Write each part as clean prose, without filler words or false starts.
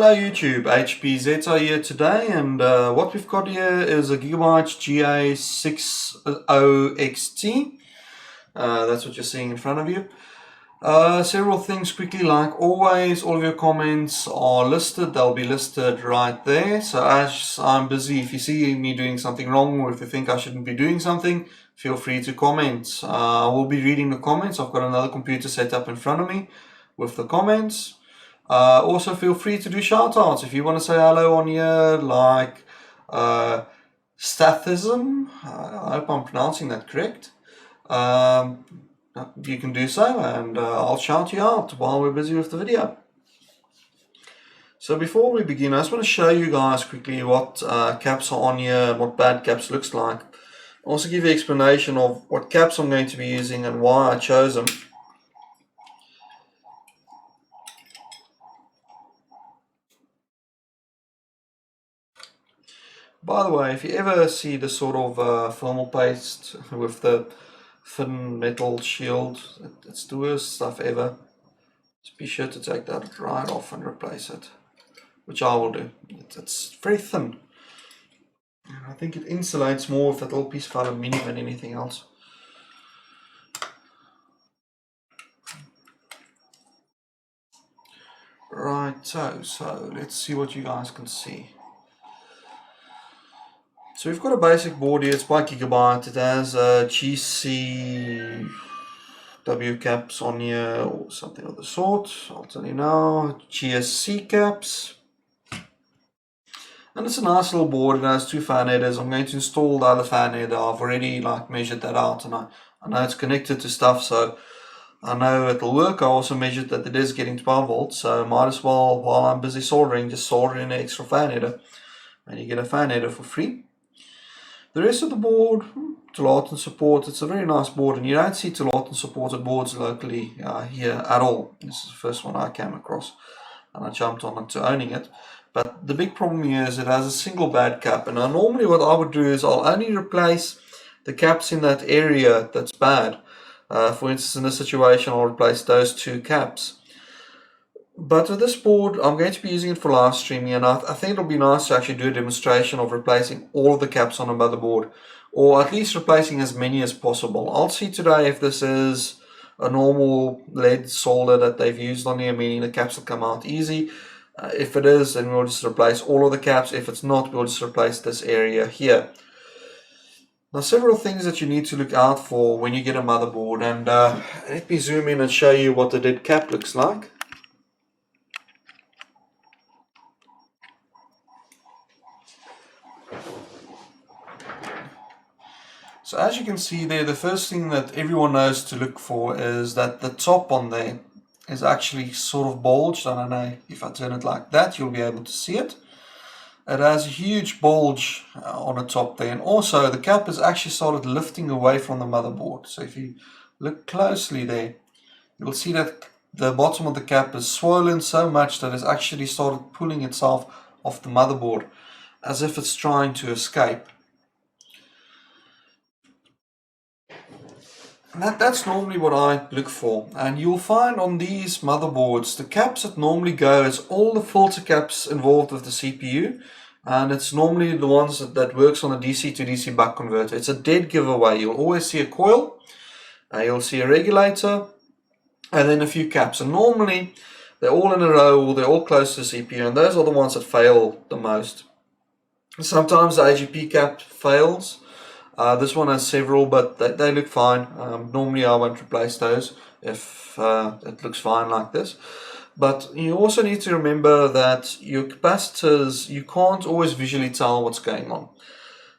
Hello YouTube, HPZR here today, and what we've got here is a Gigabyte GA-6OXT. That's what you're seeing in front of you. Several things quickly, like always, all of your comments are listed. They'll be listed right there. So as I'm busy, if you see me doing something wrong or if you think I shouldn't be doing something, feel free to comment. I will be reading the comments. I've got another computer set up in front of me with the comments. Also feel free to do shout outs if you want to say hello on here, like Stathism. I hope I'm pronouncing that correct. You can do so, and I'll shout you out while we're busy with the video. So before we begin, I just want to show you guys quickly what caps are on here and what bad caps looks like. Also give you an explanation of what caps I'm going to be using and why I chose them. By the way, if you ever see the sort of thermal paste with the thin metal shield, it's the worst stuff ever. Just be sure to take that right off and replace it, which I will do. It's very thin. And I think it insulates more with that little piece of aluminium than anything else. Right, so let's see what you guys can see. So we've got a basic board here. It's by Gigabyte. It has GCW caps on here or something of the sort. I'll tell you now. GSC caps. And it's a nice little board. It has two fan headers. I'm going to install the other fan header. I've already measured that out, and I know it's connected to stuff, so I know it'll work. I also measured that it is getting 12 volts, so might as well, while I'm busy soldering, just solder in an extra fan header, and you get a fan header for free. The rest of the board, Tulaten support. It's a very nice board, and you don't see Tulaten supported boards locally here at all. This is the first one I came across, and I jumped on into owning it. But the big problem here is it has a single bad cap, and normally what I would do is I'll only replace the caps in that area that's bad. For instance, in this situation, I'll replace those two caps. But with this board, I'm going to be using it for live streaming, and I think it'll be nice to actually do a demonstration of replacing all of the caps on a motherboard, or at least replacing as many as possible. I'll see today if this is a normal lead solder that they've used on here, meaning the caps will come out easy. If it is, then we'll just replace all of the caps. If it's not, we'll just replace this area here. Now, several things that you need to look out for when you get a motherboard, and let me zoom in and show you what the dead cap looks like. So as you can see there, the first thing that everyone knows to look for is that the top on there is actually sort of bulged. I don't know, if I turn it like that, you'll be able to see it. It has a huge bulge on the top there, and also the cap has actually started lifting away from the motherboard. So if you look closely there, you'll see that the bottom of the cap is swollen so much that it's actually started pulling itself off the motherboard as if it's trying to escape. That's normally what I look for, and you'll find on these motherboards the caps that normally go is all the filter caps involved with the CPU, and it's normally the ones that works on a DC to DC buck converter. It's a dead giveaway. You'll always see a coil, you'll see a regulator, and then a few caps, and normally they're all in a row or they're all close to the CPU, and those are the ones that fail the most. Sometimes the AGP cap fails. This one has several, but they look fine. Normally I won't replace those if it looks fine like this. But you also need to remember that your capacitors, you can't always visually tell what's going on.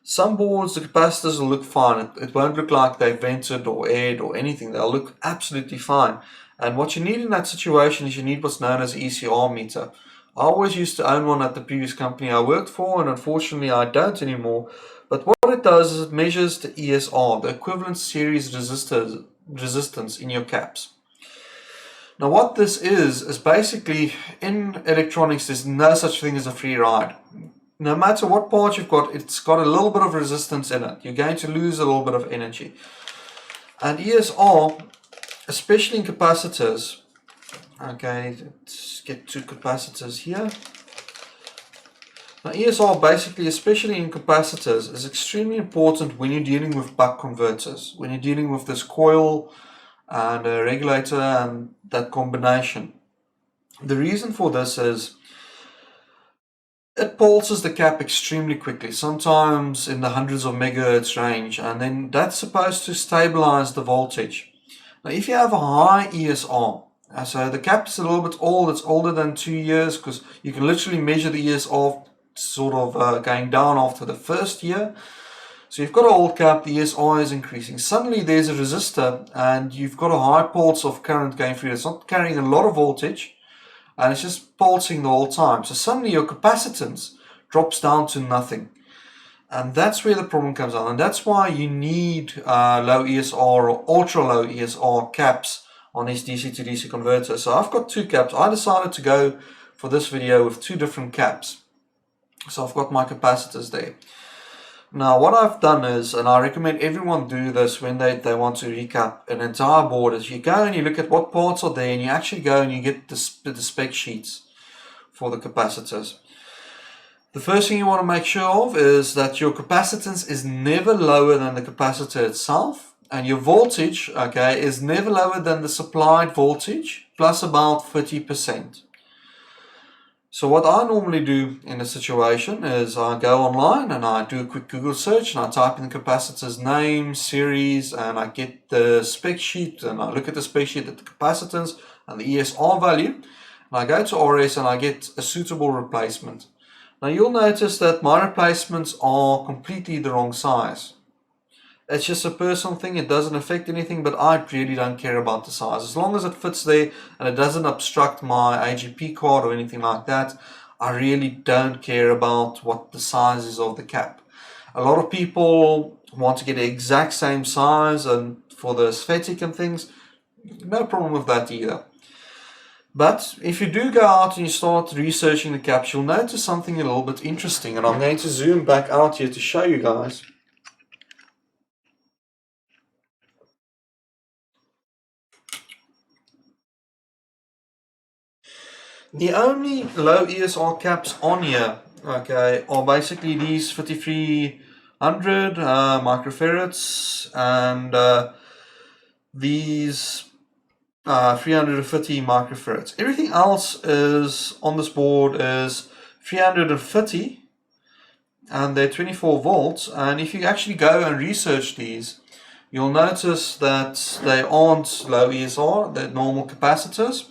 Some boards, the capacitors will look fine. It won't look like they've vented or aired or anything. They'll look absolutely fine. And what you need in that situation is you need what's known as an ECR meter. I always used to own one at the previous company I worked for, and unfortunately I don't anymore. But what it does is it measures the ESR, the equivalent series resistance in your caps. Now what this is basically, in electronics there's no such thing as a free ride. No matter what part you've got, it's got a little bit of resistance in it. You're going to lose a little bit of energy. And ESR, especially in capacitors, okay, let's get two capacitors here. Now ESR basically, especially in capacitors, is extremely important when you're dealing with buck converters, when you're dealing with this coil and a regulator and that combination. The reason for this is it pulses the cap extremely quickly, sometimes in the hundreds of megahertz range, and then that's supposed to stabilize the voltage. Now if you have a high ESR, so the cap is a little bit old, it's older than 2 years, because you can literally measure the ESR sort of going down after the first year. So you've got an old cap, the ESR is increasing. Suddenly there's a resistor and you've got a high pulse of current going through. It's not carrying a lot of voltage and it's just pulsing the whole time. So suddenly your capacitance drops down to nothing. And that's where the problem comes on. And that's why you need low ESR or ultra low ESR caps on these DC to DC converters. So I've got two caps. I decided to go for this video with two different caps. So I've got my capacitors there. Now what I've done is, and I recommend everyone do this when they want to recap an entire board, is you go and you look at what parts are there and you actually go and you get the spec sheets for the capacitors. The first thing you want to make sure of is that your capacitance is never lower than the capacitor itself, and your voltage, okay, is never lower than the supplied voltage plus about 30%. So what I normally do in a situation is I go online and I do a quick Google search and I type in the capacitor's name, series, and I get the spec sheet and I look at the spec sheet at the capacitance and the ESR value, and I go to RS and I get a suitable replacement. Now you'll notice that my replacements are completely the wrong size. It's just a personal thing, it doesn't affect anything, but I really don't care about the size. As long as it fits there and it doesn't obstruct my AGP card or anything like that, I really don't care about what the size is of the cap. A lot of people want to get the exact same size, and for the aesthetic and things, no problem with that either. But if you do go out and you start researching the caps, you'll notice something a little bit interesting, and I'm going to zoom back out here to show you guys. The only low ESR caps on here, okay, are basically these 5300 microfarads and these 350 microfarads. Everything else is on this board is 350 and they're 24 volts. And if you actually go and research these, you'll notice that they aren't low ESR, they're normal capacitors.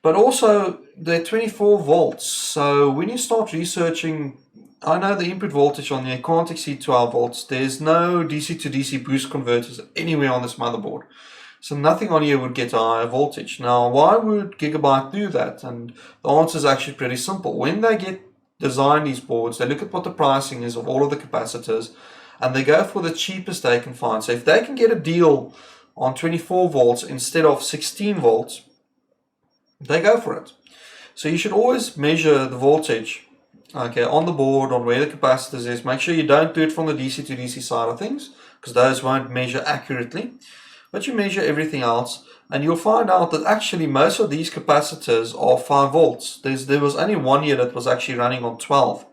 But also they're 24 volts, so when you start researching, I know the input voltage on there can't exceed 12 volts. There's no DC to DC boost converters anywhere on this motherboard. So nothing on here would get a higher voltage. Now why would Gigabyte do that? And the answer is actually pretty simple. When they design these boards, they look at what the pricing is of all of the capacitors and they go for the cheapest they can find. So if they can get a deal on 24 volts instead of 16 volts, they go for it. So you should always measure the voltage, okay, on the board, on where the capacitors is. Make sure you don't do it from the DC to DC side of things, because those won't measure accurately. But you measure everything else, and you'll find out that actually most of these capacitors are 5 volts. There was only one here that was actually running on 12.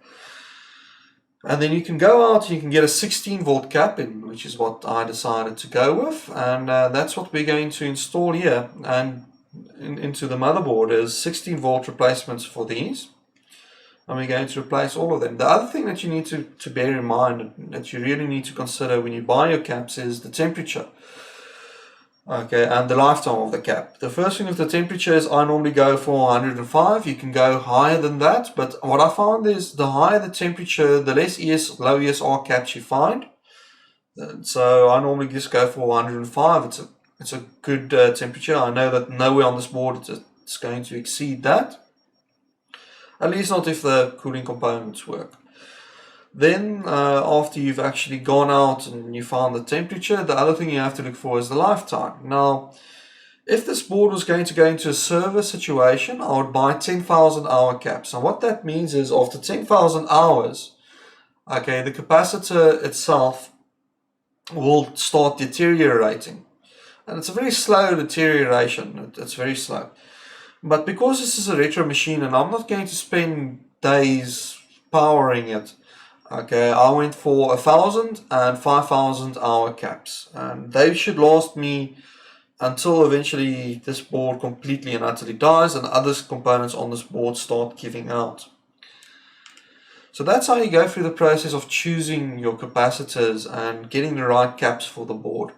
And then you can go out and you can get a 16 volt cap in, which is what I decided to go with, and that's what we're going to install here. And into the motherboard is 16 volt replacements for these, and we're going to replace all of them. The other thing that you need to bear in mind, that you really need to consider when you buy your caps, is the temperature, okay, and the lifetime of the cap. The first thing with the temperature is I normally go for 105. You can go higher than that, but what I found is the higher the temperature, the less low ESR caps you find. So I normally just go for 105. It's a good temperature. I know that nowhere on this board it's going to exceed that. At least not if the cooling components work. Then after you've actually gone out and you found the temperature, the other thing you have to look for is the lifetime. Now, if this board was going to go into a server situation, I would buy 10,000 hour caps. And what that means is after 10,000 hours, okay, the capacitor itself will start deteriorating. And it's a very slow deterioration, it's very slow. But because this is a retro machine and I'm not going to spend days powering it. Okay, I went for 1,000 and 5,000 hour caps, and they should last me until eventually this board completely and utterly dies and other components on this board start giving out. So that's how you go through the process of choosing your capacitors and getting the right caps for the board.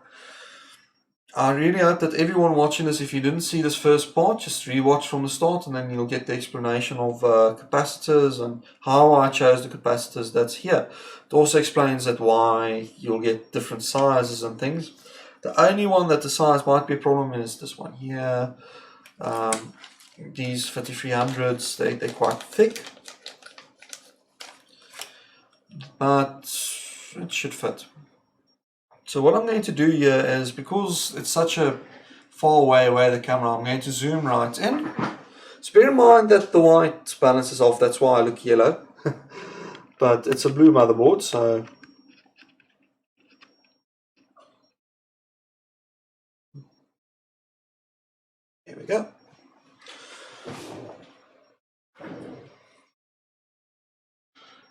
I really hope that everyone watching this, if you didn't see this first part, just rewatch from the start and then you'll get the explanation of capacitors and how I chose the capacitors that's here. It also explains that why you'll get different sizes and things. The only one that the size might be a problem is this one here. These 5300s, they're quite thick, but it should fit. So what I'm going to do here is, because it's such a far away the camera, I'm going to zoom right in. So bear in mind that the white balances off, that's why I look yellow. But it's a blue motherboard, so here we go.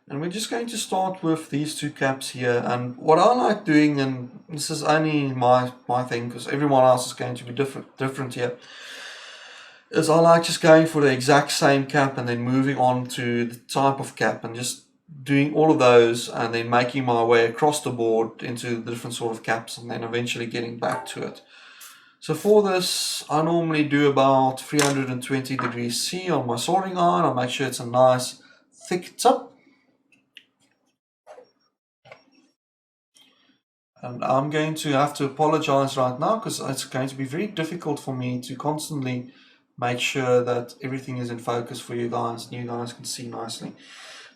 And we're just going to start with these two caps here. And what I like doing, and this is only my thing, because everyone else is going to be different here, is I like just going for the exact same cap and then moving on to the type of cap and just doing all of those and then making my way across the board into the different sort of caps and then eventually getting back to it. So for this, I normally do about 320 degrees C on my soldering iron. I'll make sure it's a nice thick tip. And I'm going to have to apologize right now because it's going to be very difficult for me to constantly make sure that everything is in focus for you guys and you guys can see nicely.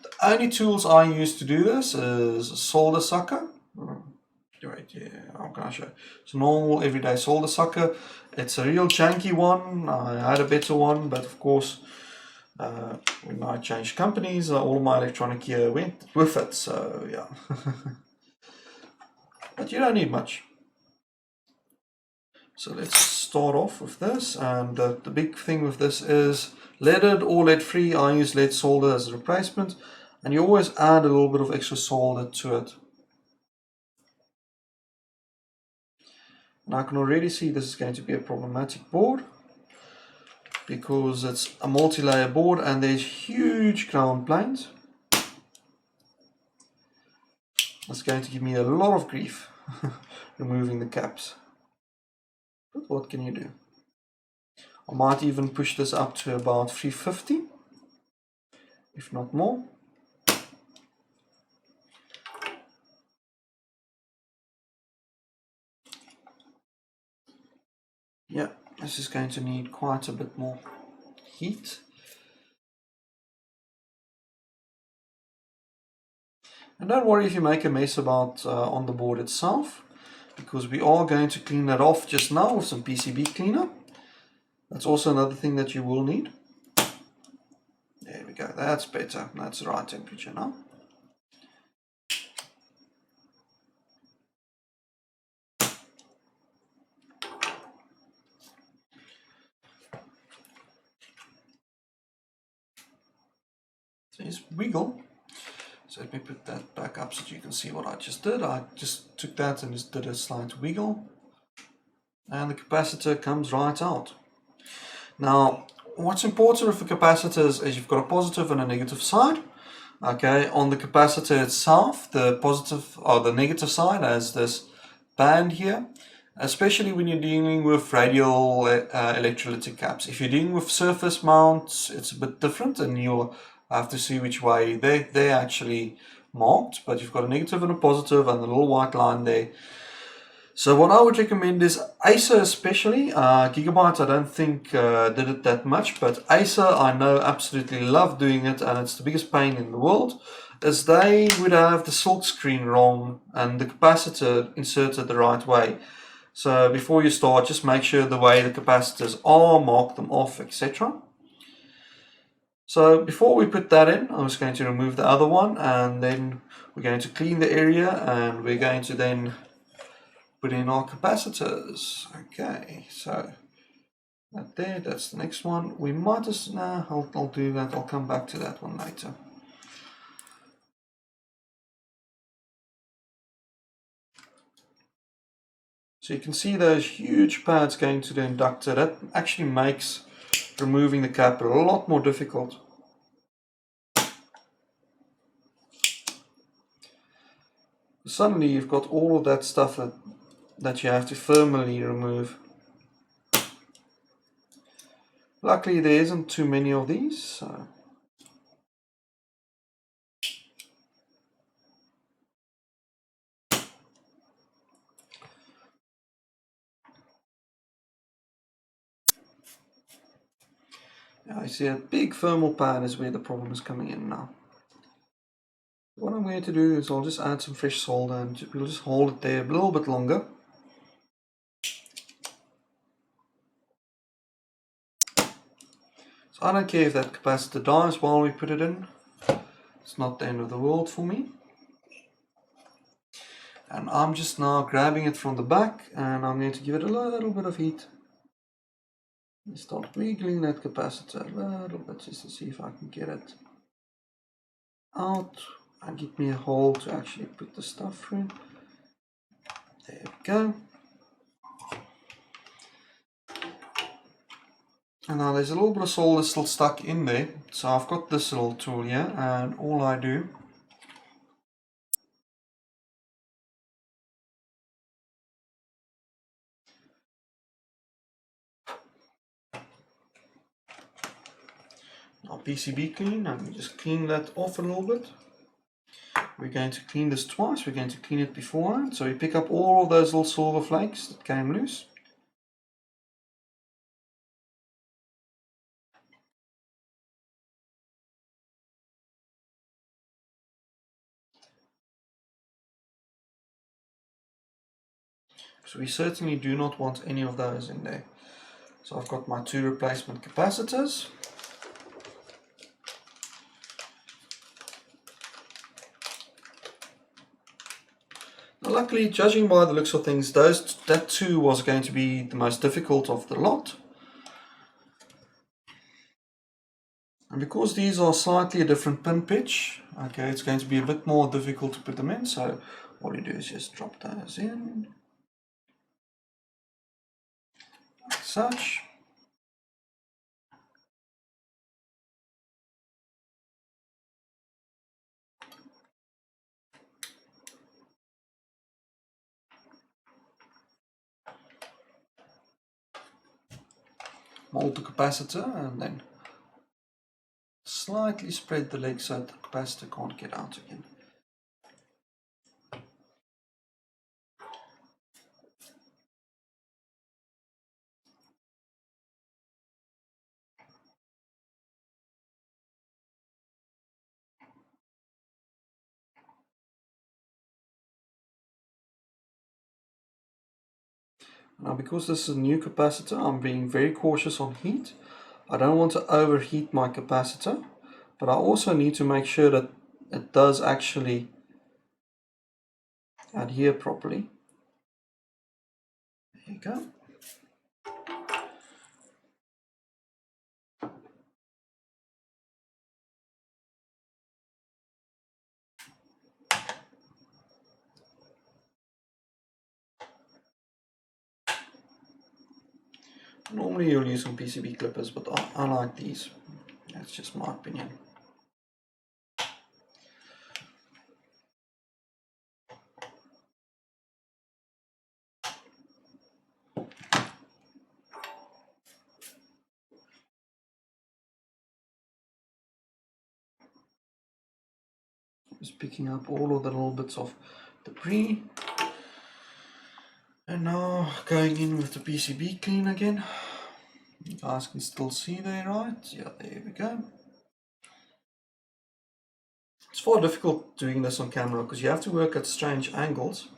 The only tools I use to do this is a solder sucker. Right, yeah, I'm going to show you. It's a normal everyday solder sucker. It's a real janky one. I had a better one, but of course when I changed companies, all of my electronic gear went with it, so yeah. But you don't need much. So let's start off with this, and the big thing with this is leaded or lead free. I use lead solder as a replacement, and you always add a little bit of extra solder to it. And I can already see this is going to be a problematic board because it's a multi-layer board and there's huge ground planes. That's going to give me a lot of grief removing the caps. But what can you do? I might even push this up to about 350, if not more. Yeah, this is going to need quite a bit more heat. And don't worry if you make a mess about on the board itself, because we are going to clean that off just now with some PCB cleaner. That's also another thing that you will need. There we go, that's better, that's the right temperature now. So just wiggle. So let me put that back up so you can see what I just did. I just took that and just did a slight wiggle. And the capacitor comes right out. Now, what's important with the capacitors is you've got a positive and a negative side. Okay, on the capacitor itself, the positive or the negative side has this band here, especially when you're dealing with radial electrolytic caps. If you're dealing with surface mounts, it's a bit different and you'll have to see which way they're actually marked, but you've got a negative and a positive and the little white line there. So what I would recommend is Acer especially. Gigabyte I don't think did it that much, but Acer I know absolutely love doing it, and it's the biggest pain in the world, is they would have the silk screen wrong and the capacitor inserted the right way. So before you start, just make sure the way the capacitors are, mark them off, etc. So before we put that in, I'm just going to remove the other one, and then we're going to clean the area, and we're going to then put in our capacitors. Okay, so that there, that's the next one. We might just, I'll do that, I'll come back to that one later. So you can see those huge pads going to the inductor. That actually makes removing the cap a lot more difficult. Suddenly you've got all of that stuff that you have to firmly remove. Luckily there isn't too many of these, so I see a big thermal pad is where the problem is coming in now. What I'm going to do is I'll just add some fresh solder and we'll just hold it there a little bit longer. So I don't care if that capacitor dies while we put it in. It's not the end of the world for me. And I'm just now grabbing it from the back and I'm going to give it a little bit of heat. Start wiggling that capacitor a little bit just to see if I can get it out and give me a hole to actually put the stuff through. There we go. And now there's a little bit of solder still stuck in there, so I've got this little tool here and all I do now PCB clean, and we just clean that off a little bit. We're going to clean this twice, we're going to clean it beforehand, so we pick up all of those little silver flakes that came loose. So we certainly do not want any of those in there. So I've got my 2 replacement capacitors. Now luckily, judging by the looks of things, that 2 was going to be the most difficult of the lot. And because these are slightly a different pin pitch, okay, it's going to be a bit more difficult to put them in. So what you do is just drop those in, like such. Mold the capacitor and then slightly spread the legs so that the capacitor can't get out again. Now because this is a new capacitor, I'm being very cautious on heat. I don't want to overheat my capacitor, but I also need to make sure that it does actually adhere properly. There you go. Normally you'll use some PCB clippers, but I like these. That's just my opinion. Just picking up all of the little bits of debris. And now going in with the PCB clean again. You guys can still see there, right? Yeah, there we go. It's far difficult doing this on camera because you have to work at strange angles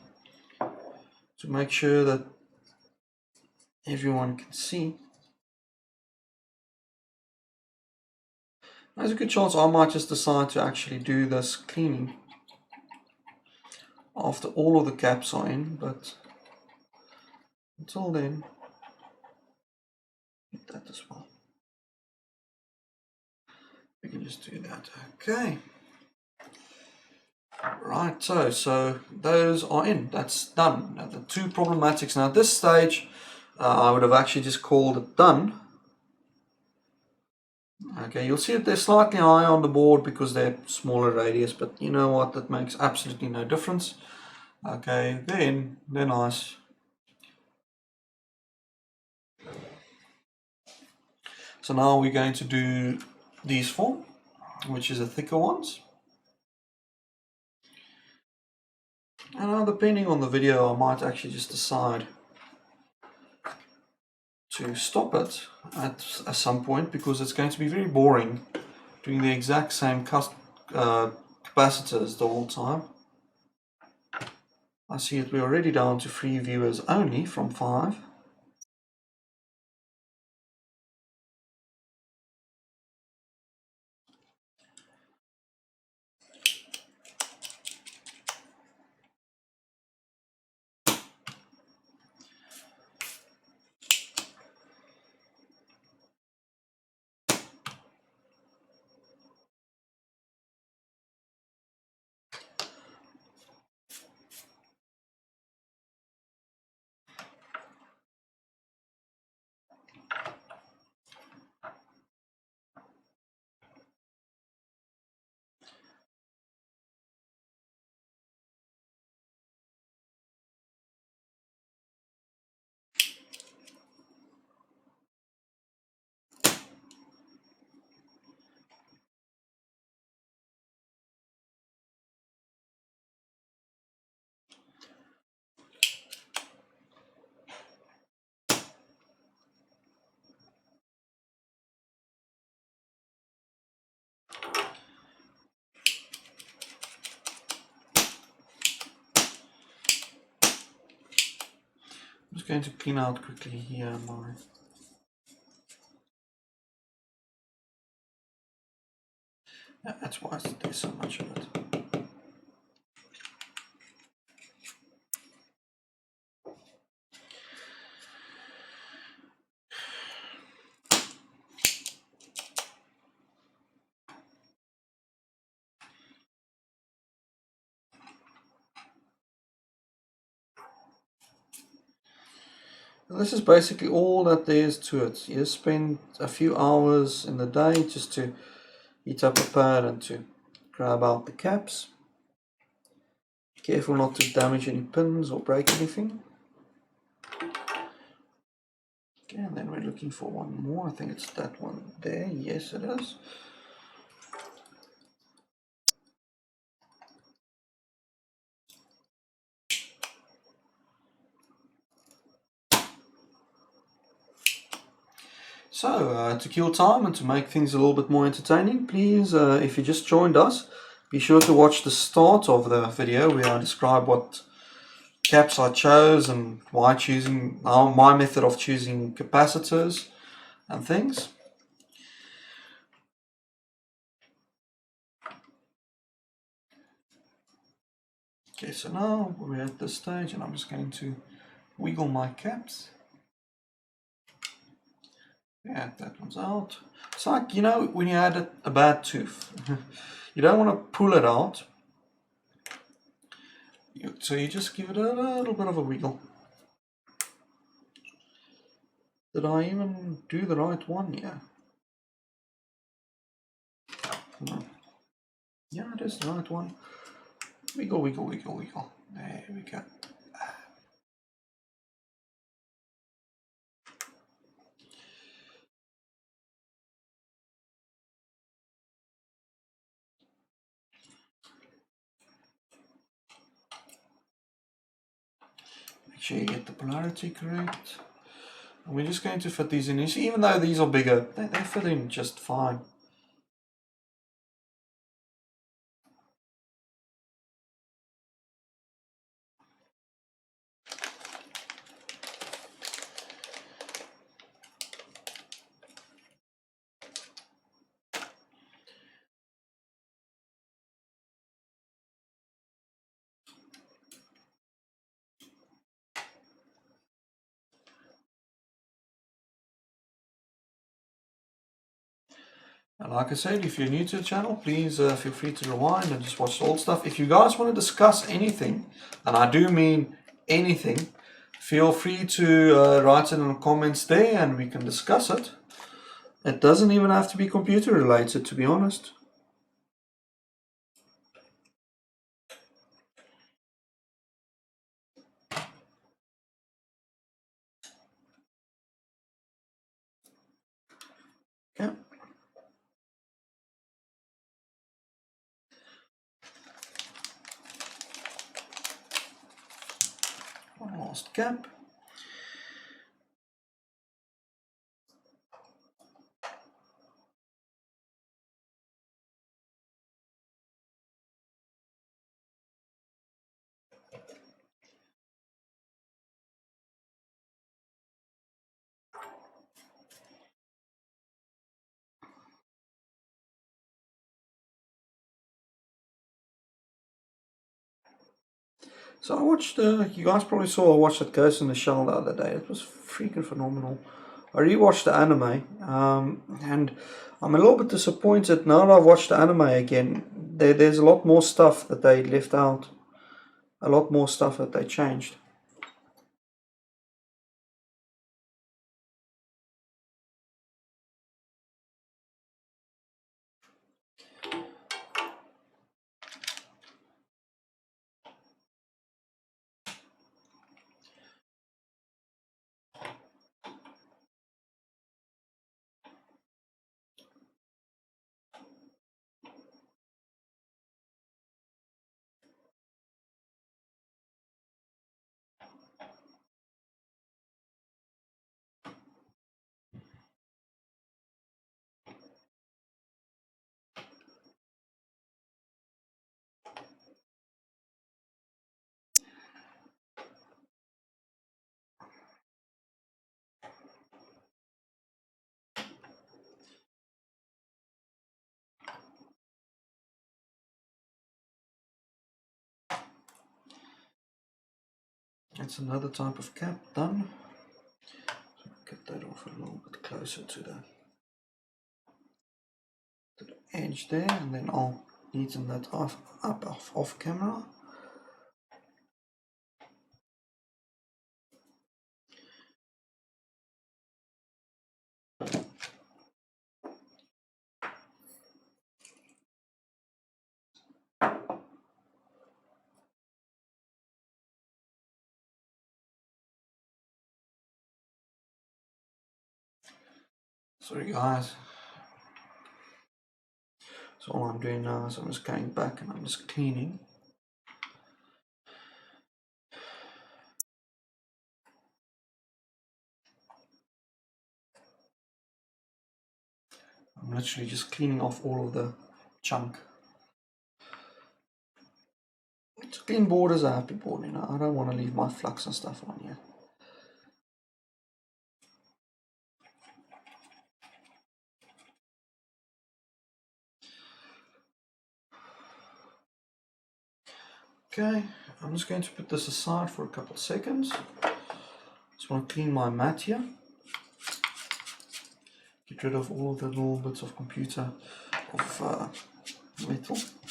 to make sure that everyone can see. There's a good chance I might just decide to actually do this cleaning after all of the caps are in, but until then, get that as well. We can just do that. Okay. Right, so those are in. That's done. Now the two problematics. Now at this stage, I would have actually just called it done. Okay, you'll see that they're slightly higher on the board because they're smaller radius, but you know what? That makes absolutely no difference. Okay, they're nice. So now we're going to do these four, which is the thicker ones. And now depending on the video, I might actually just decide to stop it at some point because it's going to be very boring doing the exact same capacitors the whole time. I see that we're already down to 3 viewers only from 5. I'm just going to clean out quickly here my that's why there's so much of it. This is basically all that there is to it. You just spend a few hours in the day just to heat up a pad and to grab out the caps. Careful not to damage any pins or break anything. Okay, and then we're looking for one more. I think it's that one there. Yes, it is. So, to kill time and to make things a little bit more entertaining, please, if you just joined us, be sure to watch the start of the video where I describe what caps I chose and why choosing, my method of choosing capacitors and things. Okay, so now we're at this stage and I'm just going to wiggle my caps. Yeah, that one's out. It's like, you know, when you had a bad tooth. You don't want to pull it out. So you just give it a little bit of a wiggle. Did I even do the right one? Yeah. No. Yeah, it is the right one. Wiggle, wiggle, wiggle, wiggle. There we go. Make sure you get the polarity correct. And we're just going to fit these in. Even though these are bigger, they fit in just fine. And like I said, if you're new to the channel, please feel free to rewind and just watch the old stuff. If you guys want to discuss anything, and I do mean anything, feel free to write it in the comments there and we can discuss it. It doesn't even have to be computer related, to be honest. Okay. One last cap. So I watched, you guys probably saw I watched that Ghost in the Shell the other day. It was freaking phenomenal. I rewatched the anime, and I'm a little bit disappointed now that I've watched the anime again. There's a lot more stuff that they left out, a lot more stuff that they changed. That's another type of cap done. So get that off a little bit closer to the edge there, and then I'll neaten that off camera. Sorry guys. So all I'm doing now is I'm just going back and I'm just cleaning. I'm literally just cleaning off all of the junk. It's a clean board is a happy board, you know. I don't want to leave my flux and stuff on here. Okay, I'm just going to put this aside for a couple of seconds. Just want to clean my mat here. Get rid of all of the little bits of computer, of metal. Just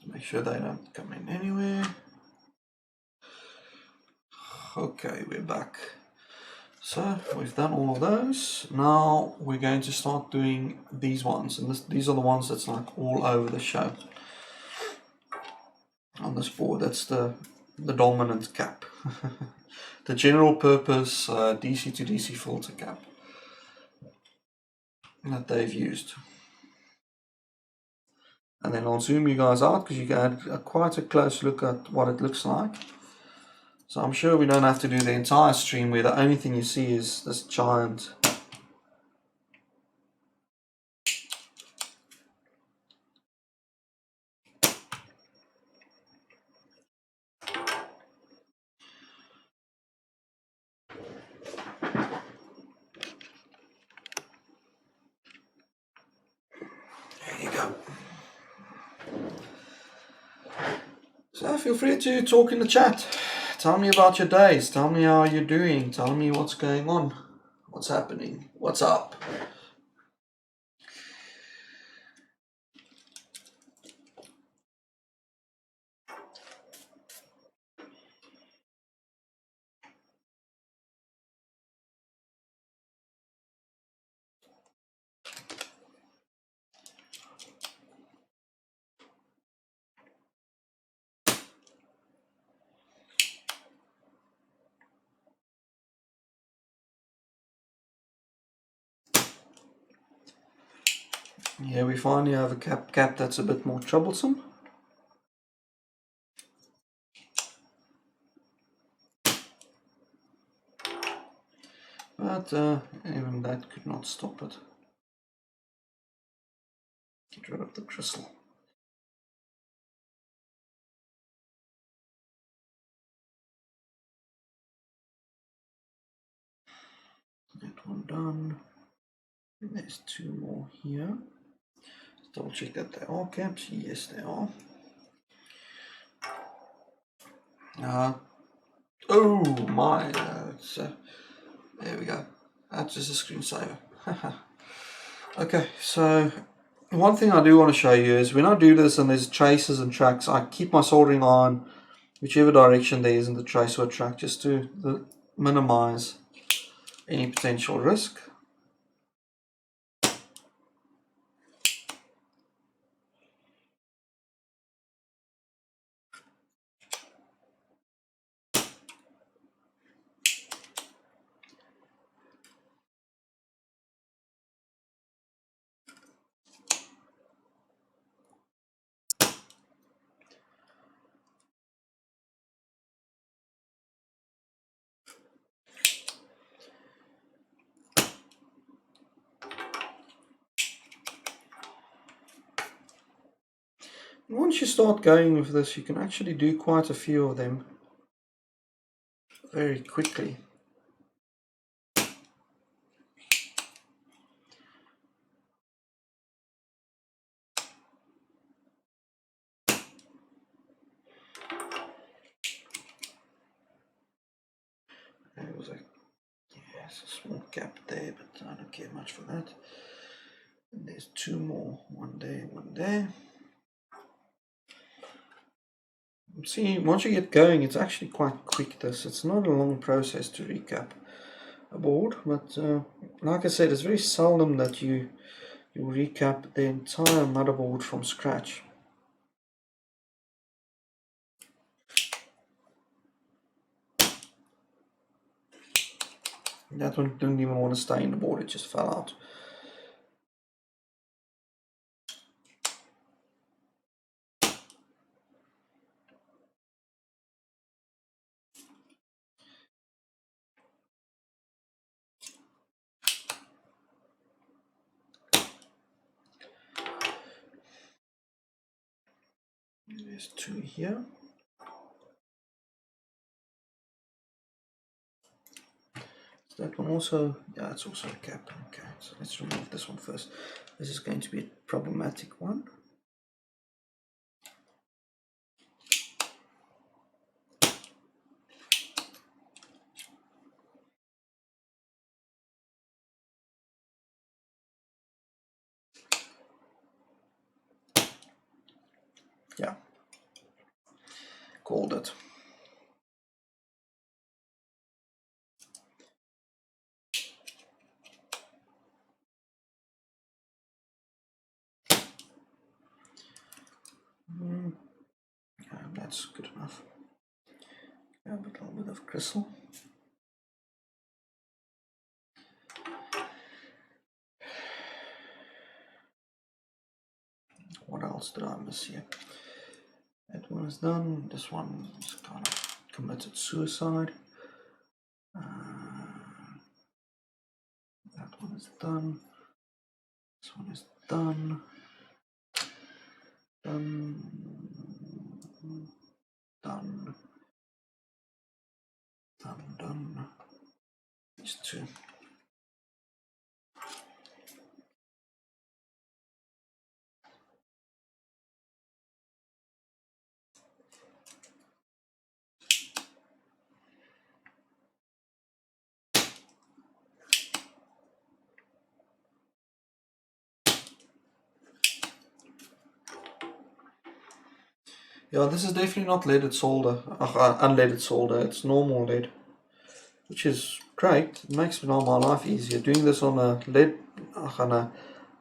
make sure they don't come in anywhere. Okay, we're back. So we've done all of those. Now we're going to start doing these ones, and these are the ones that's like all over the show on this board. That's the dominant cap, the general purpose DC to DC filter cap that they've used. And then I'll zoom you guys out because you get quite a close look at what it looks like. So I'm sure we don't have to do the entire stream where the only thing you see is this giant there you go. So feel free to talk in the chat. Tell me about your days. Tell me how you're doing. Tell me what's going on. What's happening. What's up. Here we finally have a cap that's a bit more troublesome. But even that could not stop it. Get rid of the crystal. That one done. And there's two more here. Let's double check that they are caps. Yes, they are. Oh my, there we go. That's just a screensaver. Okay, so one thing I do want to show you is when I do this and there's traces and tracks, I keep my soldering on whichever direction there is in the trace or track just to minimize any potential risk. Once you start going with this, you can actually do quite a few of them very quickly. There was a small gap there, but I don't care much for that. And there's two more, one there, one there. See, once you get going, it's actually quite quick. It's not a long process to recap a board, but like I said, it's very seldom that you recap the entire motherboard from scratch. That one didn't even want to stay in the board, it just fell out. There's two here. Is that one also? Yeah, it's also a cap. Okay, so let's remove this one first. This is going to be a problematic one. Yeah, called it. That's good enough. Yeah, a little bit of crystal. What else did I miss here? That one is done. This one is kind of committed suicide. That one is done. This one is done. Done. Done. Done. Done. These two. Yeah, this is definitely not leaded solder, unleaded solder, it's normal lead, which is great. It makes my life easier. Doing this on a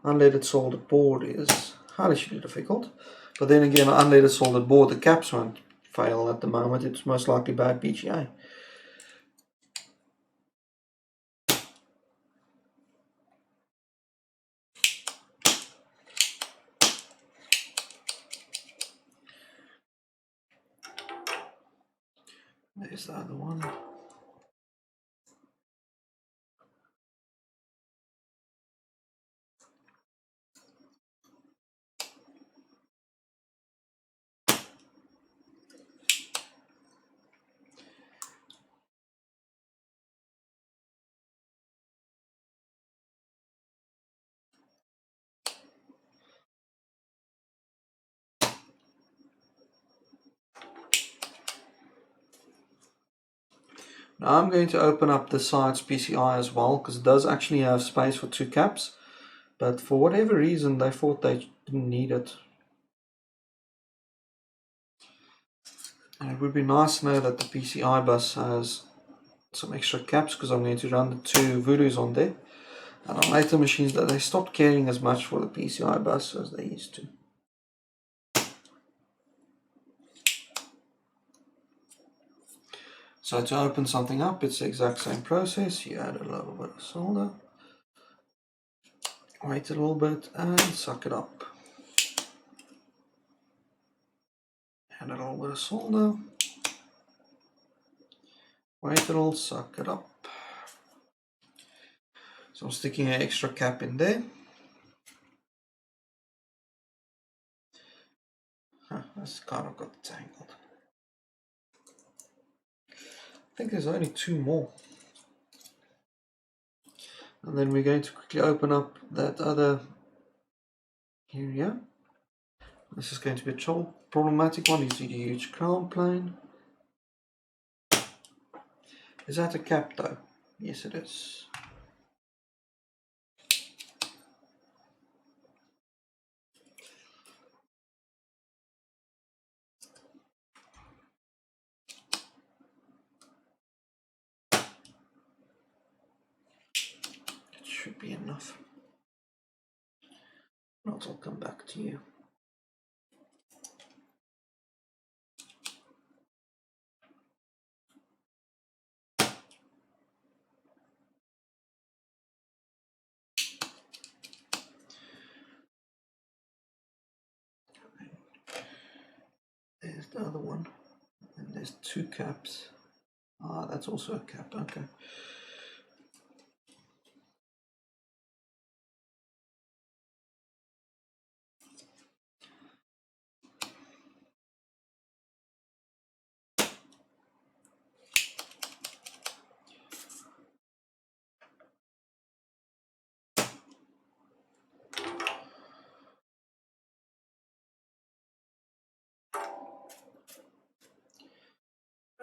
unleaded soldered board is highly difficult. But then again, an unleaded soldered board, the caps won't fail at the moment. It's most likely bad BGA. There's the other one. Now I'm going to open up the sides PCI as well, because it does actually have space for 2 caps, but for whatever reason they thought they didn't need it. And it would be nice to know that the PCI bus has some extra caps, because I'm going to run the 2 Voodoos on there. And on later machines that they stopped caring as much for the PCI bus as they used to. So to open something up, it's the exact same process. You add a little bit of solder, wait a little bit, and suck it up. Add a little bit of solder, wait a little, suck it up. So I'm sticking an extra cap in there. That's kind of got tangled. I think there's only 2 more. And then we're going to quickly open up that other area. This is going to be a problematic one. You see the huge crown plane. Is that a cap though? Yes, it is. It should be enough. Not, I'll come back to you. There's the other one, and there's 2 caps. Ah, that's also a cap, okay.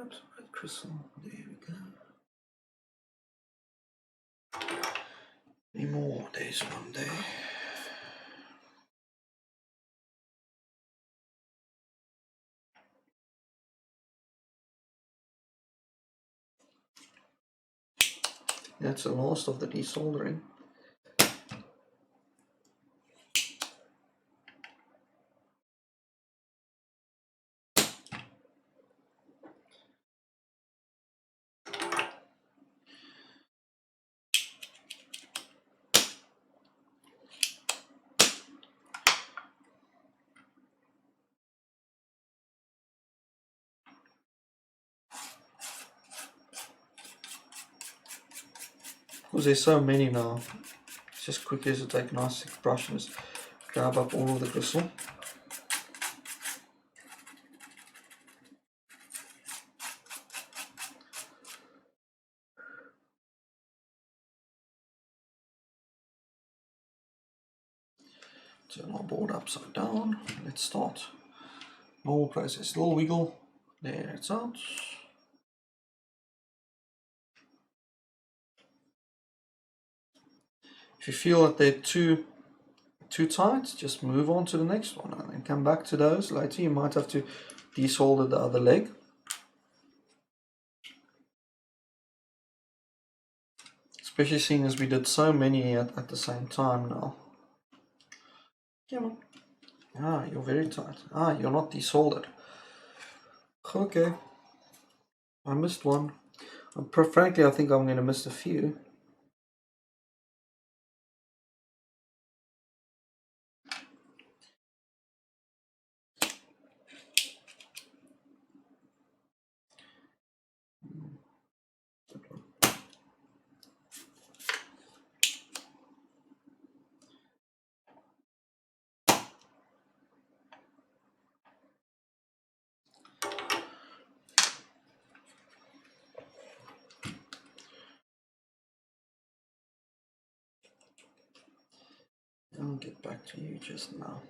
Oops, red crystal, there we go. Any more? There's one there. That's the last of the desoldering. Because there's so many now, it's just quickly to take a nice thick brush and just grab up all of the crystal. Turn our board upside down. Let's start. Normal process, little wiggle. There, it's out. If you feel that they're too tight, just move on to the next one and then come back to those later. You might have to desolder the other leg. Especially seeing as we did so many at the same time now. Come on. Ah, you're very tight. Ah, you're not desoldered. Okay. I missed one. Frankly, I think I'm going to miss a few. I'll get back to you just now.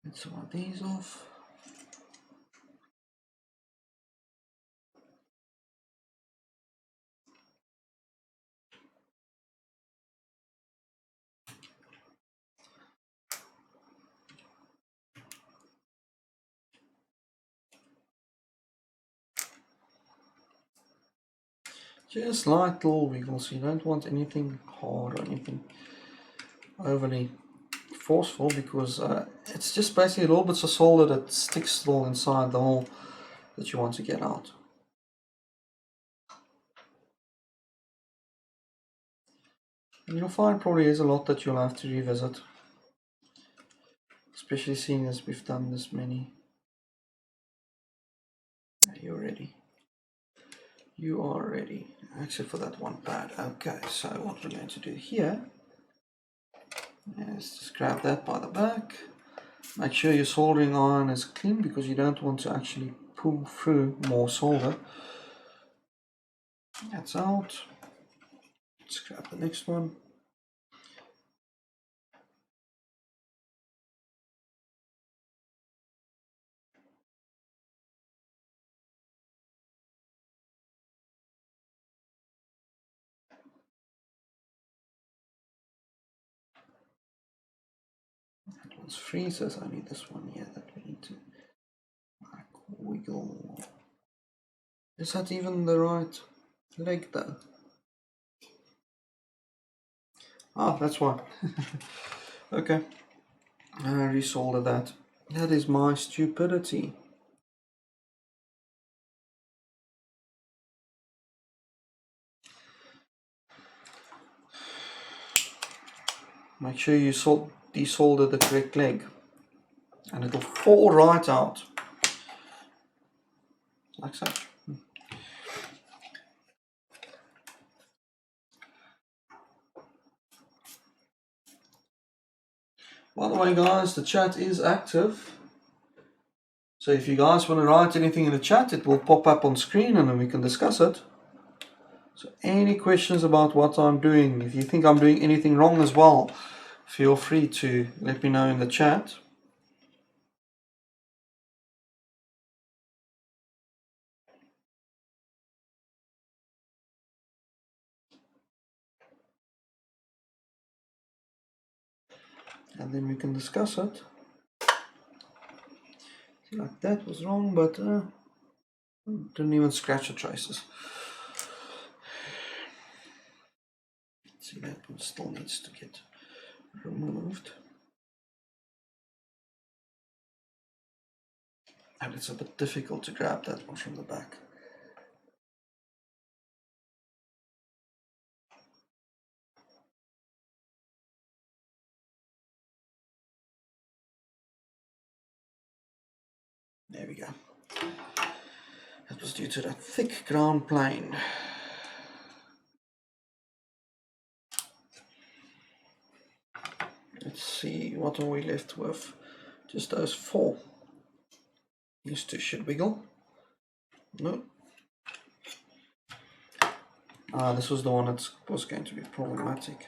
Get some of these off. Just light little wiggles. You don't want anything hard or anything overly forceful, because it's just basically little bits of solder that sticks still inside the hole that you want to get out. And you'll find probably is a lot that you'll have to revisit, especially seeing as we've done this many. You're ready. You are ready, except for that one pad. Okay, so what we're going to do here is just grab that by the back. Make sure your soldering iron is clean, because you don't want to actually pull through more solder. That's out. Let's grab the next one. That one's free, so it's only this one here that we need to like wiggle. Is that even the right leg though? Ah, that's why. Okay, I resoldered that. That is my stupidity. Make sure you desolder the correct leg, and it'll fall right out, like so. By the way guys, the chat is active, so if you guys want to write anything in the chat, it will pop up on screen and then we can discuss it. So any questions about what I'm doing, if you think I'm doing anything wrong as well, feel free to let me know in the chat. And then we can discuss it. Like that was wrong, but didn't even scratch the traces. See, that one still needs to get removed. And it's a bit difficult to grab that one from the back. There we go. That was due to that thick ground plane. Let's see, what are we left with? Just those four. These two should wiggle. No. This was the one that was going to be problematic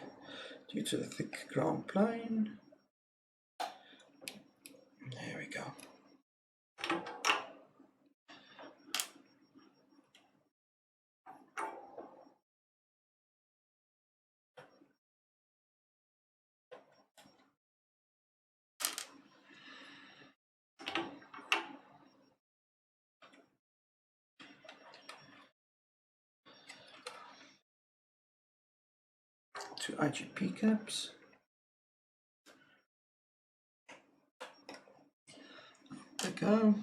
due to the thick ground plane. 2 IGP caps. There we go.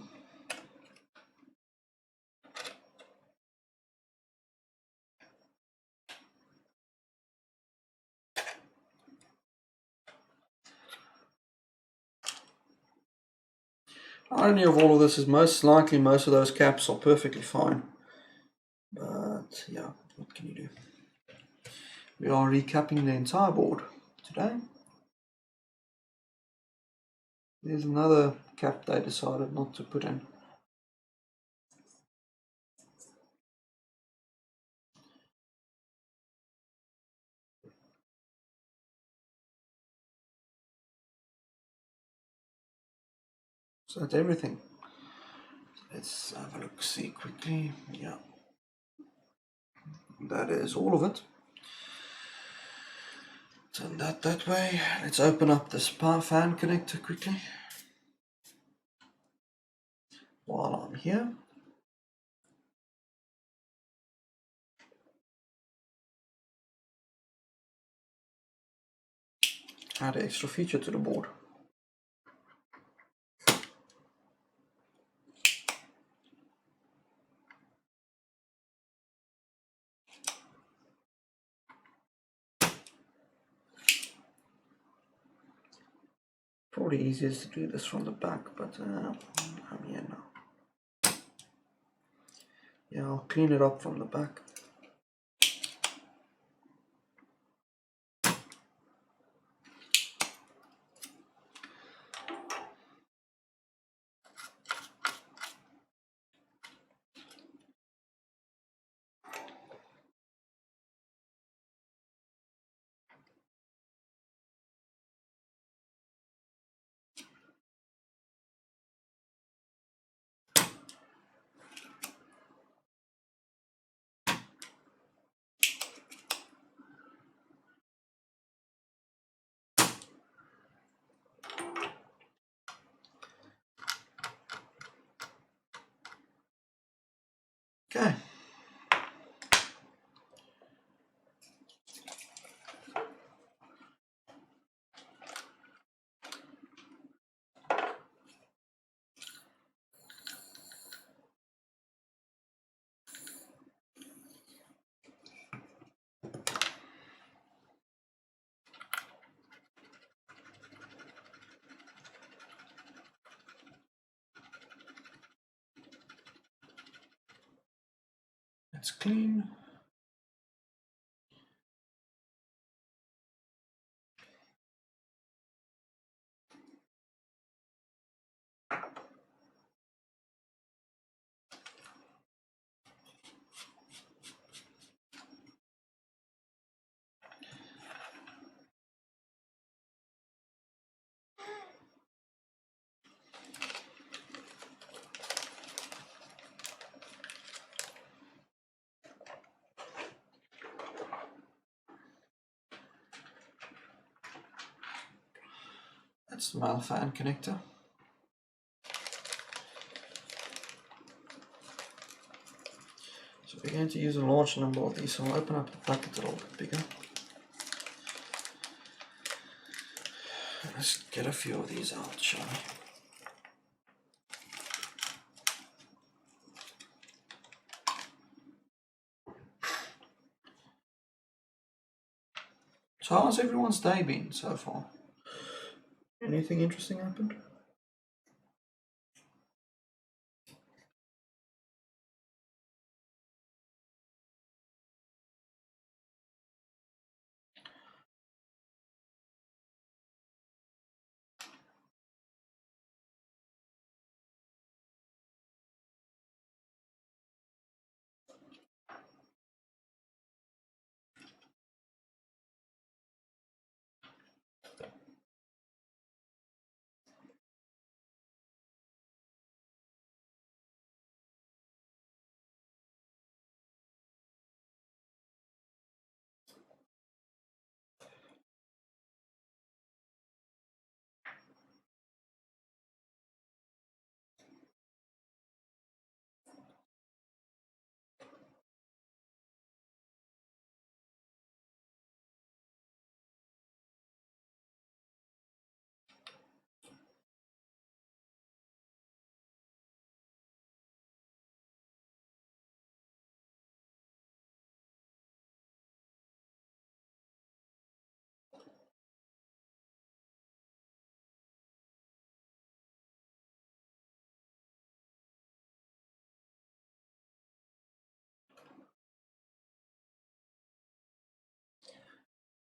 Irony of all of this is most likely most of those caps are perfectly fine. But yeah, what can you do? We are recapping the entire board today. There's another cap they decided not to put in. So that's everything. Let's have a look, see quickly. Yeah, that is all of it. Turn that way. Let's open up this power fan connector quickly while I'm here. Add an extra feature to the board. Probably easiest to do this from the back, but I'm here now. Yeah, I'll clean it up from the back. Okay. Let's clean. That's the male fan connector. So we're going to use a large number of these, so I'll open up the bucket a little bit bigger. Let's get a few of these out, shall we? So how's everyone's day been so far? Anything interesting happened?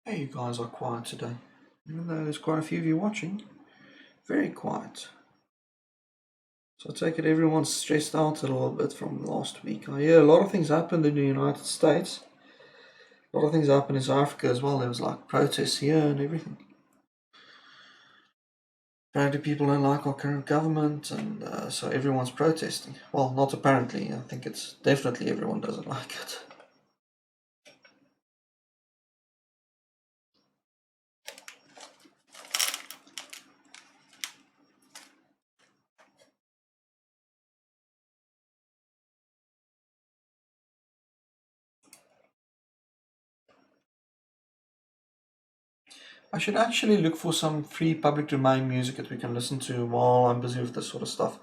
Hey, you guys are quiet today. Even though there's quite a few of you watching, very quiet. So I take it everyone's stressed out a little bit from last week. I hear a lot of things happened in the United States. A lot of things happened in South Africa as well. There was like protests here and everything. Apparently people don't like our current government, and so everyone's protesting. Well, not apparently. I think it's definitely everyone doesn't like it. I should actually look for some free public domain music that we can listen to while I'm busy with this sort of stuff.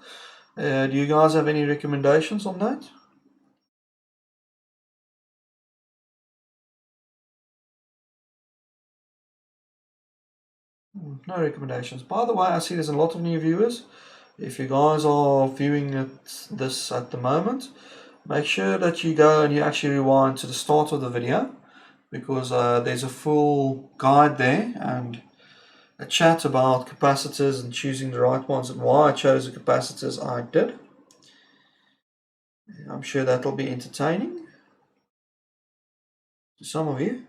Do you guys have any recommendations on that? No recommendations. By the way, I see there's a lot of new viewers. If you guys are viewing this at the moment, make sure that you go and you actually rewind to the start of the video, because there's a full guide there and a chat about capacitors and choosing the right ones and why I chose the capacitors I did. I'm sure that'll be entertaining to some of you.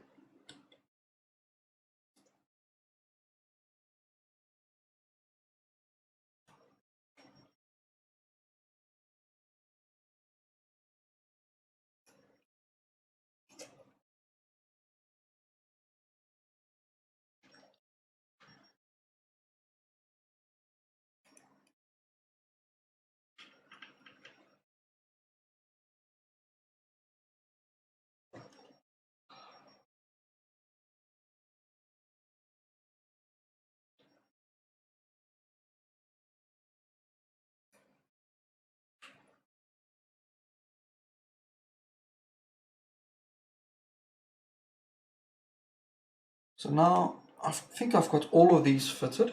So now I think I've got all of these fitted.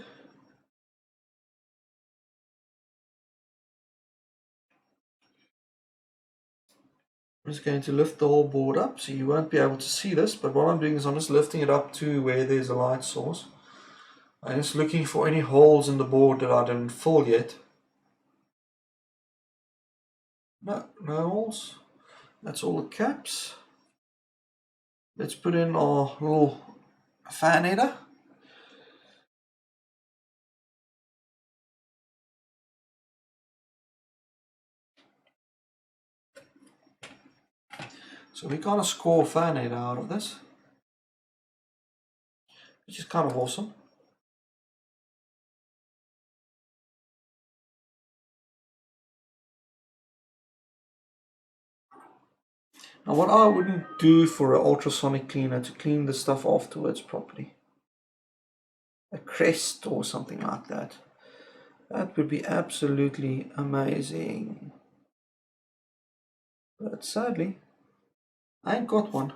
I'm just going to lift the whole board up, so you won't be able to see this, but what I'm doing is I'm just lifting it up to where there's a light source. I'm just looking for any holes in the board that I didn't fill yet. No holes. That's all the caps. Let's put in our little fan header. So we kind of score a fan header out of this, which is kind of awesome. Now what I wouldn't do for an ultrasonic cleaner to clean the stuff afterwards properly, a crest or something like that. That would be absolutely amazing. But sadly, I ain't got one.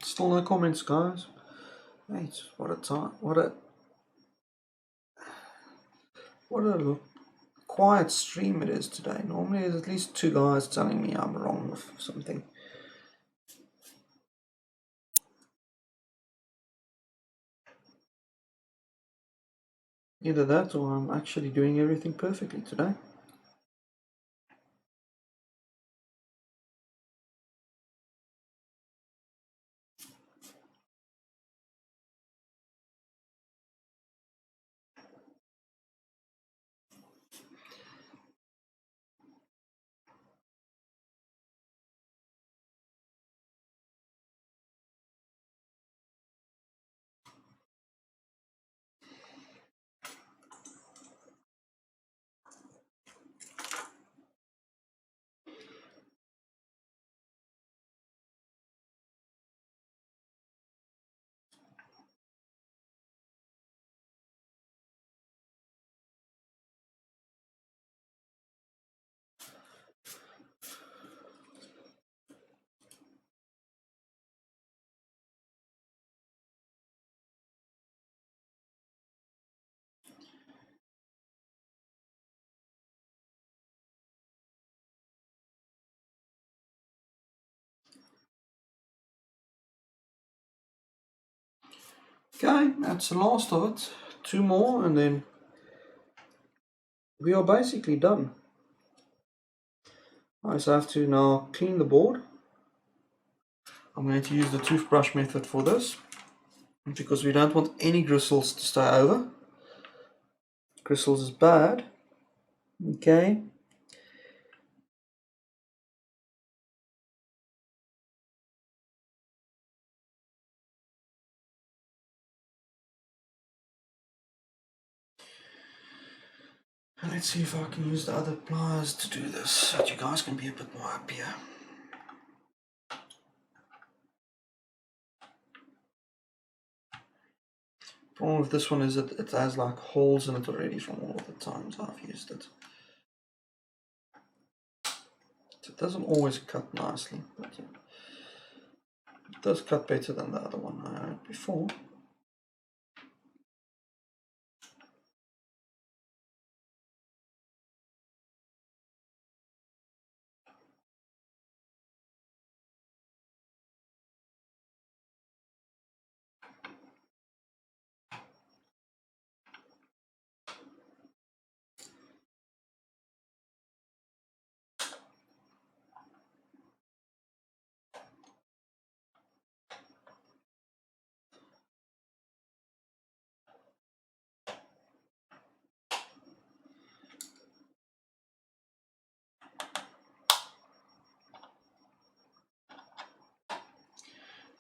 Still no comments, guys. Mate, what a time! What a quiet stream it is today. Normally there's at least 2 guys telling me I'm wrong with something. Either that or I'm actually doing everything perfectly today. Okay, that's the last of it. 2 more and then we are basically done. I just have to now clean the board. I'm going to use the toothbrush method for this because we don't want any gristles to stay over. Gristles is bad. Okay. Let's see if I can use the other pliers to do this so that you guys can be a bit more happier. Problem with this one is that it has like holes in it already from all of the times I've used it. So it doesn't always cut nicely, but it does cut better than the other one I had before.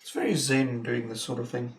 It's very zen doing this sort of thing.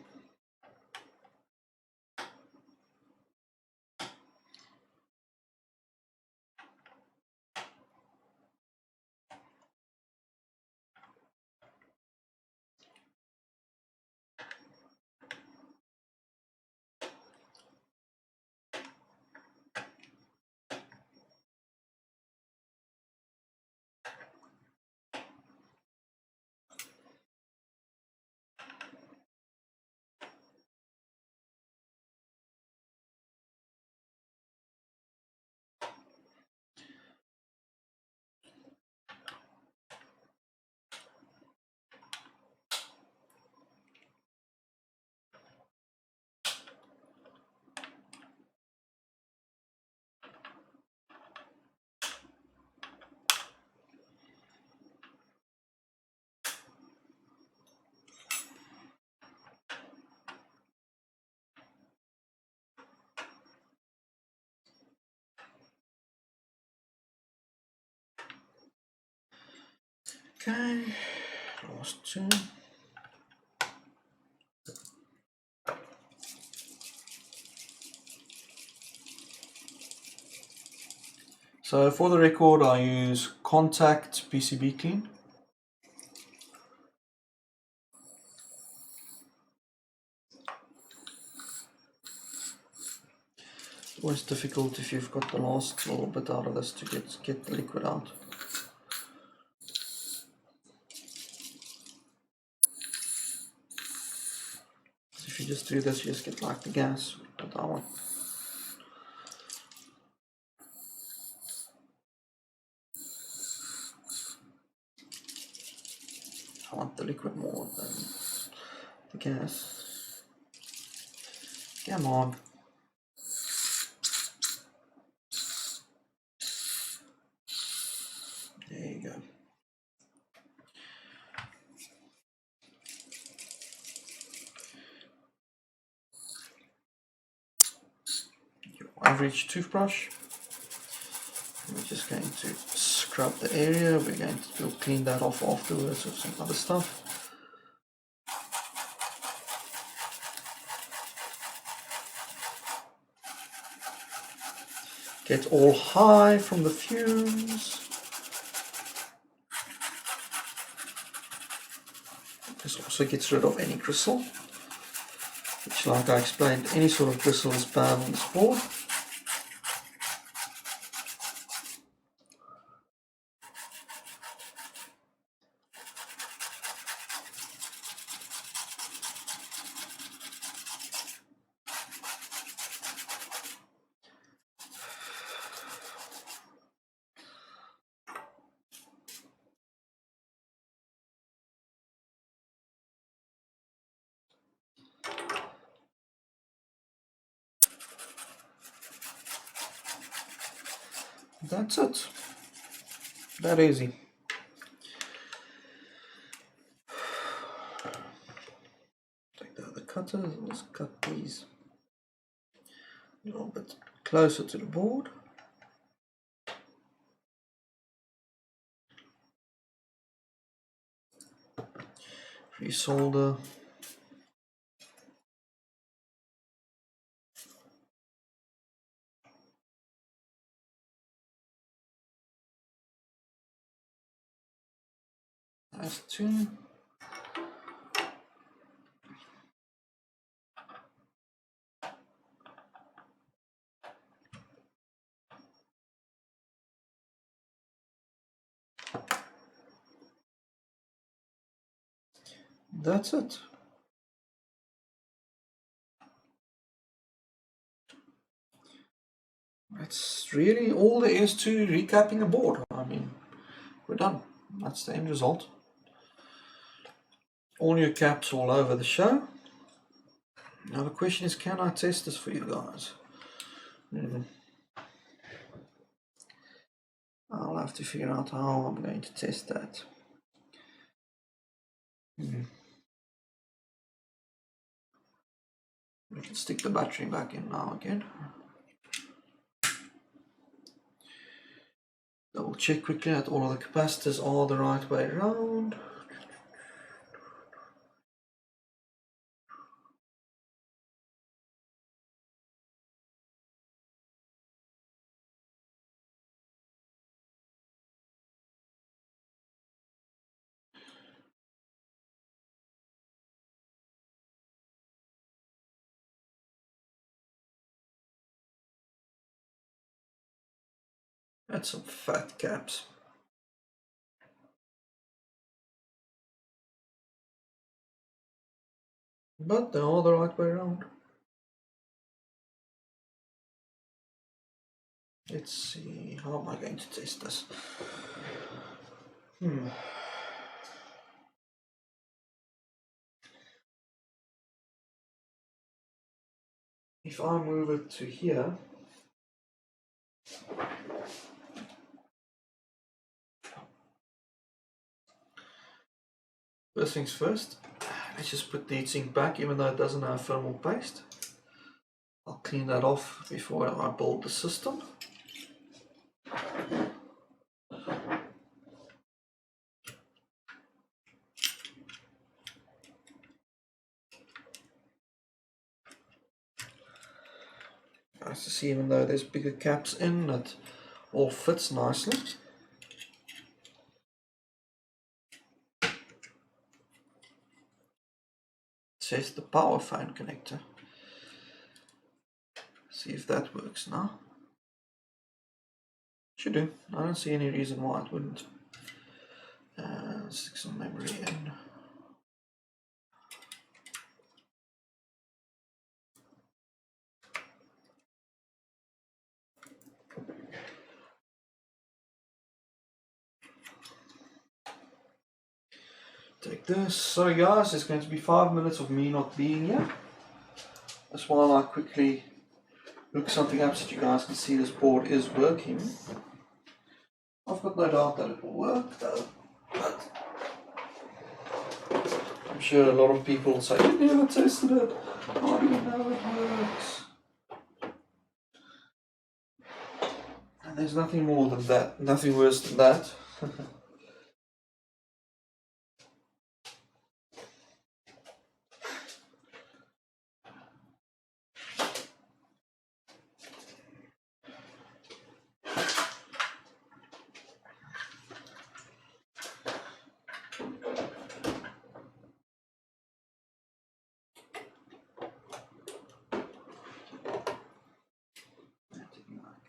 Okay, last 2. So for the record I use Contact PCB Clean. It's always difficult if you've got the last little bit out of this to get the liquid out. you just do this, you just get like the gas. But I want the liquid more than the gas. Come on. There you go. Your average toothbrush. We're just going to scrub the area. We're going to clean that off afterwards with some other stuff. Get all high from the fumes. This also gets rid of any gristle, which, like I explained, any sort of gristle is bad on this board. That's it. That easy. Take the other cutters and just cut these a little bit closer to the board. Resolder. That's two. That's it. That's really all there is to recapping a board. I mean, we're done. That's the end result. All new caps all over the show. Now the question is, can I test this for you guys? I'll have to figure out how I'm going to test that. We can stick the battery back in now again. Double check quickly that all of the capacitors are the right way around. That's some fat caps. But they're all the right way around. Let's see, how am I going to test this? If I move it to here, first things first, let's just put the heatsink back, even though it doesn't have thermal paste. I'll clean that off before I build the system. Nice to see, even though there's bigger caps in, it all fits nicely. It says the power fan connector. See if that works now. Should do. I don't see any reason why it wouldn't. Stick some memory in. Take this. Sorry guys, it's going to be 5 minutes of me not being here. That's while I quickly look something up so you guys can see this board is working. I've got no doubt that it will work though, but I'm sure a lot of people will say, you never tested it, how do you know it works? And there's nothing more than that, nothing worse than that.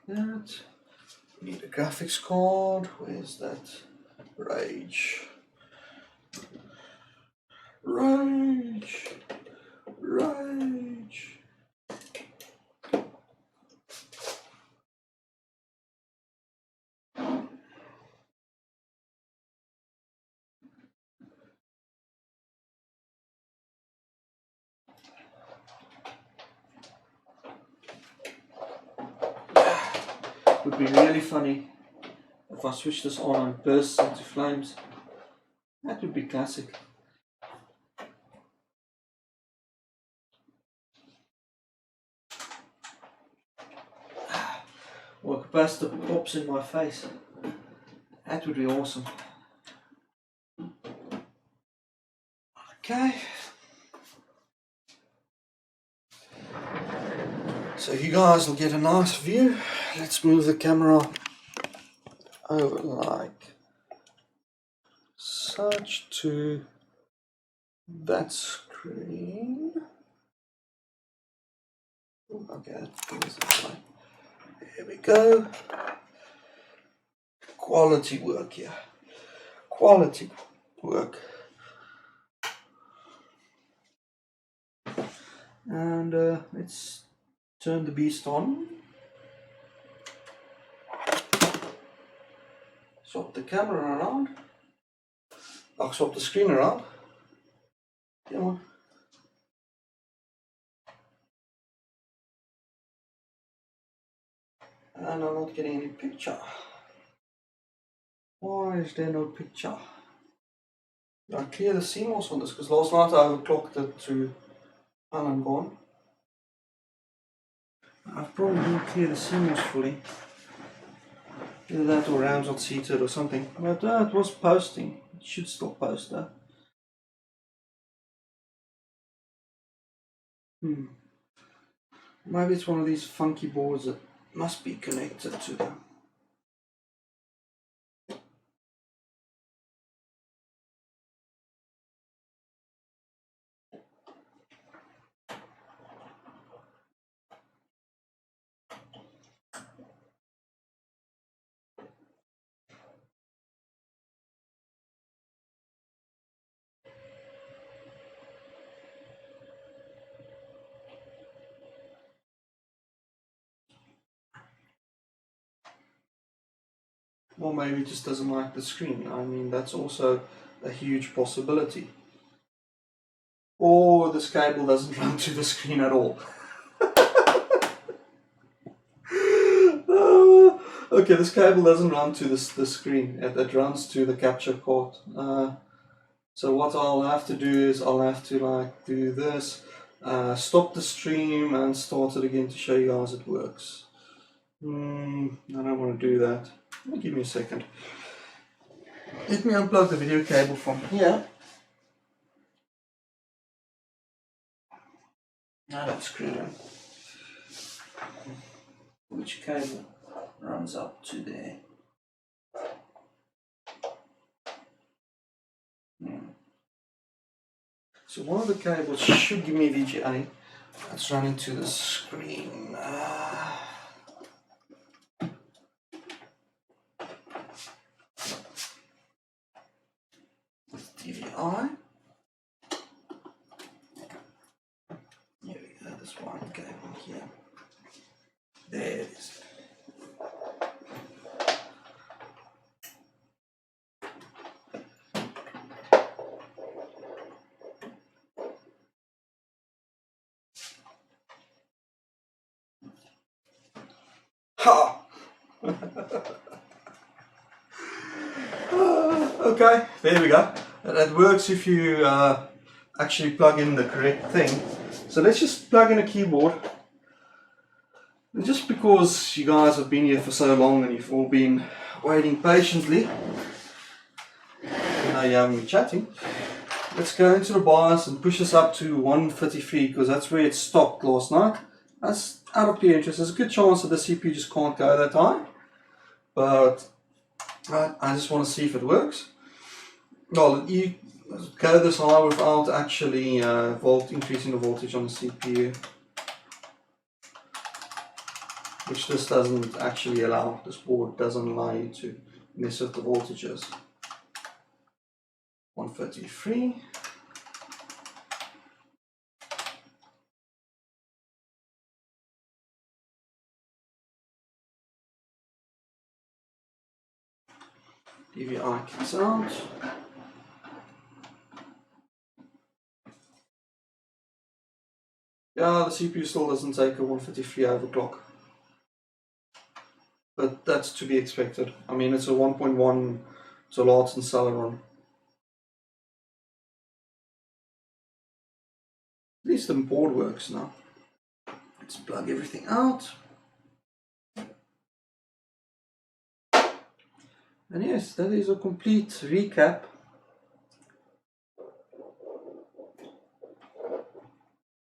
That. Need a graphics card. Where's that? Rage. Rage. Rage. It would be really funny if I switch this on and bursts into flames. That would be classic. Or a capacitor pops in my face. That would be awesome. Okay. So you guys will get a nice view. Let's move the camera over like such to that screen. Okay, there we go. Quality work here. Quality work. And let's turn the beast on. Swap the camera around. I'll swap the screen around. Come on. And I'm not getting any picture. Why is there no picture? I clear the CMOS on this because last night I overclocked it to Alan gone. I've probably didn't clear the CMOS fully. Either that or RAM's not seated or something. But it was posting. It should still post though. Maybe it's one of these funky boards that must be connected to them. Or maybe it just doesn't like the screen. I mean, that's also a huge possibility. Or this cable doesn't run to the screen at all. Okay, this cable doesn't run to the screen. It runs to the capture card. So what I'll have to do is I'll have to like do this, stop the stream and start it again to show you guys it works. I don't want to do that. Give me a second. Let me unplug the video cable from here. Now that's screwed in. Which cable runs up to there? So one of the cables should give me VGA. Let's run into the screen. DVI. Here we go, this one cable here. There it is. Ha! Okay, there we go. That works if you actually plug in the correct thing. So let's just plug in a keyboard. And just because you guys have been here for so long and you've all been waiting patiently, now you haven't been chatting, let's go into the BIOS and push this up to 133 because that's where it stopped last night. That's out of pure interest. There's a good chance that the CPU just can't go that high, but I just want to see if it works. Well, you go this high without actually increasing the voltage on the CPU, which this doesn't actually allow. This board doesn't allow you to mess with the voltages. 133. DVI kicks out. Yeah, the CPU still doesn't take a 133 overclock. But that's to be expected. I mean, it's a 1.1, it's a Larson Celeron. At least the board works now. Let's plug everything out. And yes, that is a complete recap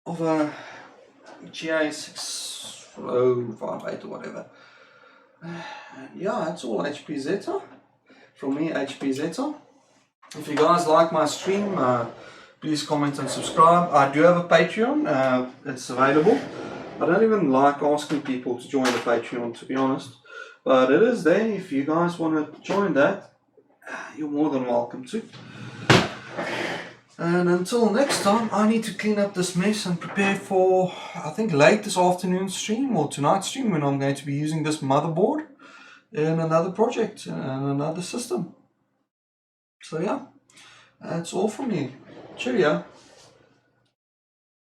of a GA-6OXT or whatever. Yeah, it's all HP Zeta. From me, HP Zeta. If you guys like my stream, please comment and subscribe. I do have a Patreon, it's available. I don't even like asking people to join the Patreon, to be honest. But it is there. If you guys want to join that, you're more than welcome to. And until next time, I need to clean up this mess and prepare for, I think, late this afternoon stream or tonight's stream when I'm going to be using this motherboard in another project and another system. So yeah, that's all from me. Cheerio.